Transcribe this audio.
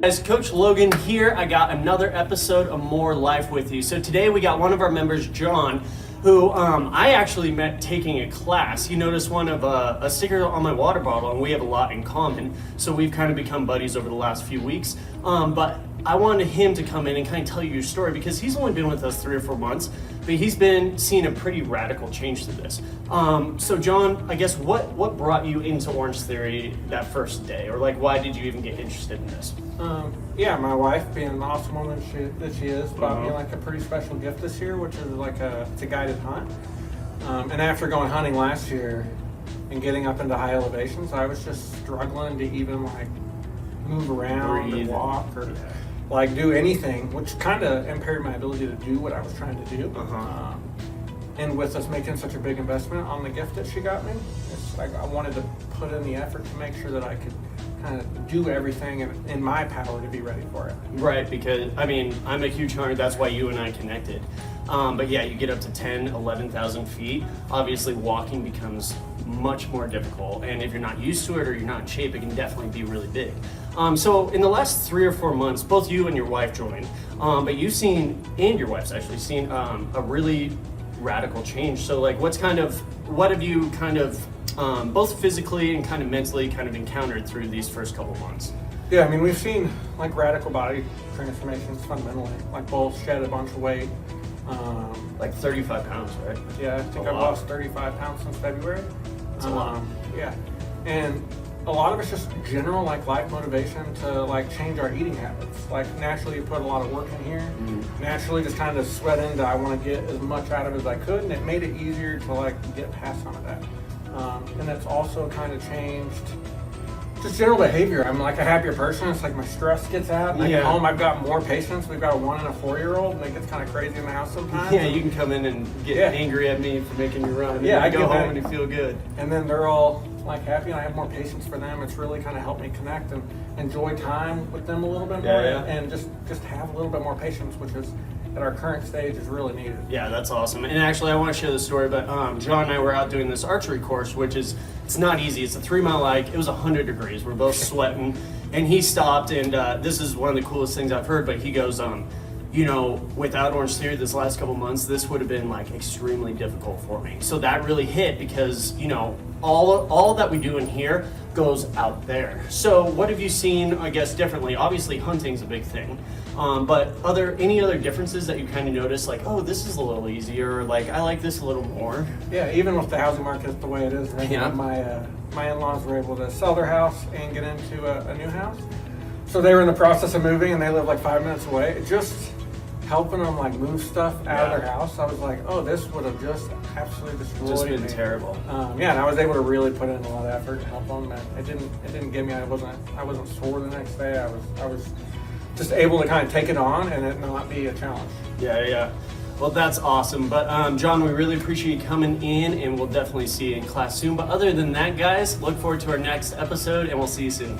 Guys, Coach Logan here. I got another episode of More Life with you. So today we got one of our members, John, who I actually met taking a class. He noticed one of a sticker on my water bottle, and we have a lot in common. So we've kind of become buddies over the last few weeks. But I wanted him to come in and kind of tell you your story because he's only been with us 3 or 4 months, but he's been seeing a pretty radical change to this. So John, I guess what brought you into Orangetheory that first day, or like why did you even get interested in this? Yeah, my wife, being an awesome woman that she is, bought me like a pretty special gift this year, which is like it's a guided hunt. And after going hunting last year and getting up into high elevations, I was just struggling to even like move around or walk or like do anything, which kind of impaired my ability to do what I was trying to do. And with us making such a big investment on the gift that she got me, it's like I wanted to put in the effort to make sure that I could kind of do everything in my power to be ready for it. Right, because I mean, I'm a huge hunter, that's why you and I connected. But yeah, you get up to 10, 11,000 feet, obviously walking becomes much more difficult, and if you're not used to it or you're not in shape, it can definitely be really big. So in the last 3 or 4 months, both you and your wife joined, but you've seen, and your wife's actually seen a really radical change. So like what have you kind of both physically and kind of mentally kind of encountered through these first couple months? Yeah, I mean, we've seen like radical body transformations fundamentally, like both shed a bunch of weight. Like 35 pounds, right? Yeah, I think I've lost 35 pounds since February. That's a lot. Yeah, and a lot of it's just general like life motivation to like change our eating habits. Like naturally you put a lot of work in here, naturally just kind of sweat into I want to get as much out of it as I could, and it made it easier to like get past some of that. And it's also kind of changed just general behavior. I'm like a happier person. It's like my stress gets out. Like at home, I've got more patience. We've got a 1 and a 4-year-old, and it gets kind of crazy in the house sometimes. Yeah, you can come in and get angry at me for making you run. And I go home and you feel good. And then they're all like happy, and I have more patience for them. It's really kind of helped me connect and enjoy time with them a little bit more, and just have a little bit more patience, which is at our current stage is really needed. Yeah, that's awesome. And actually, I want to share the story, but John and I were out doing this archery course, which it's not easy. It's a 3-mile hike. It was 100 degrees. We're both sweating, and he stopped, and this is one of the coolest things I've heard, but he goes, you know, without Orangetheory this last couple months, this would have been like extremely difficult for me. So that really hit because, you know, all that we do in here goes out there. So what have you seen, I guess, differently? Obviously, hunting's a big thing. But any other differences that you kind of notice, like, oh, this is a little easier, or like, I like this a little more? Yeah, even with the housing market the way it is right now, my in-laws were able to sell their house and get into a new house. So they were in the process of moving, and they live like 5 minutes away. Just helping them like move stuff out of their house, I was like, oh, this would have just absolutely destroyed Just been me. terrible. Yeah, and I was able to really put in a lot of effort to help them. And it didn't get me. I wasn't sore the next day. I was just able to kind of take it on and it not be a challenge. Yeah. Well, that's awesome. But John, we really appreciate you coming in, and we'll definitely see you in class soon. But other than that, guys, look forward to our next episode, and we'll see you soon.